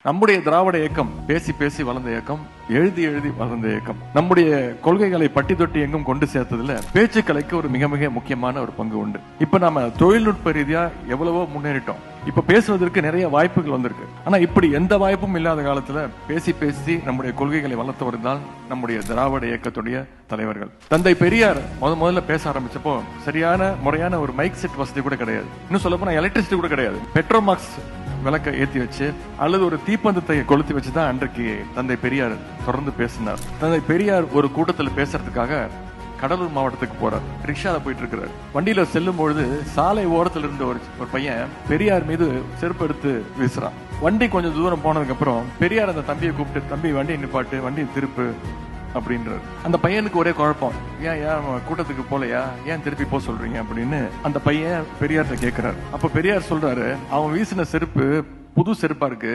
நம்முடைய திராவிட இயக்கம் பேசி பேசி வளர்ந்த இயக்கம், எழுதி எழுதி வளர்ந்த இயக்கம். நம்முடைய கொள்கைகளை பட்டி தொட்டி எங்கும் கொண்டு சேர்த்ததுல பேச்சுக்கலைக்கு ஒரு மிக மிக முக்கியமான ஒரு பங்கு உண்டு. இப்ப நாம தொழில்நுட்ப ரீதியா எவ்வளவோ முன்னேறிட்டோம். இப்ப பேசுவதற்கு நிறைய வாய்ப்புகள் வந்திருக்கு. ஆனா இப்படி எந்த வாய்ப்பும் இல்லாத காலத்துல பேசி பேசி நம்முடைய கொள்கைகளை வளர்த்தவர் தான் நம்முடைய திராவிட இயக்கத்துடைய தலைவர்கள். தந்தை பெரியார் முதல்ல பேச ஆரம்பிச்சப்போ சரியான முறையான ஒரு மைக் செட் வசதி கூட கிடையாது. இன்னும் சொல்ல போனா எலக்ட்ரிசிட்டி கூட கிடையாது. பெட்ரோமாக்ஸ் விளக்க ஏத்தி வச்சு அல்லது ஒரு தீப்பந்தத்தை கொளுத்தி வச்சுதான் அன்றைக்கு தந்தை பெரியார் தொடர்ந்து பேசினார். தந்தை பெரியார் ஒரு கூட்டத்தில் பேசுறதுக்காக கடலூர் மாவட்டத்துக்கு போறார். ரிக்ஷால போயிட்டு இருக்கிறார். வண்டியில செல்லும் பொழுது சாலை ஓரத்தில் இருந்த ஒரு பையன் பெரியார் மீது செருப்பு எடுத்து வீசுறான். வண்டி கொஞ்சம் தூரம் போனதுக்கு அப்புறம் பெரியார் அந்த தம்பியை கூப்பிட்டு, தம்பி வண்டியை நிப்பாட்டு, வண்டியை திருப்பு அப்படின்றாரு. அந்த பையனுக்கு ஒரே குழப்பம், ஏன் கூட்டத்துக்கு போலையா, ஏன் திருப்பி போக சொல்றீங்க அப்படின்னு அந்த பையன் பெரியார்ட்ட கேட்கிறாரு. அப்ப பெரியார் சொல்றாரு, அவன் வீசின செருப்பு புது செருப்பா இருக்கு,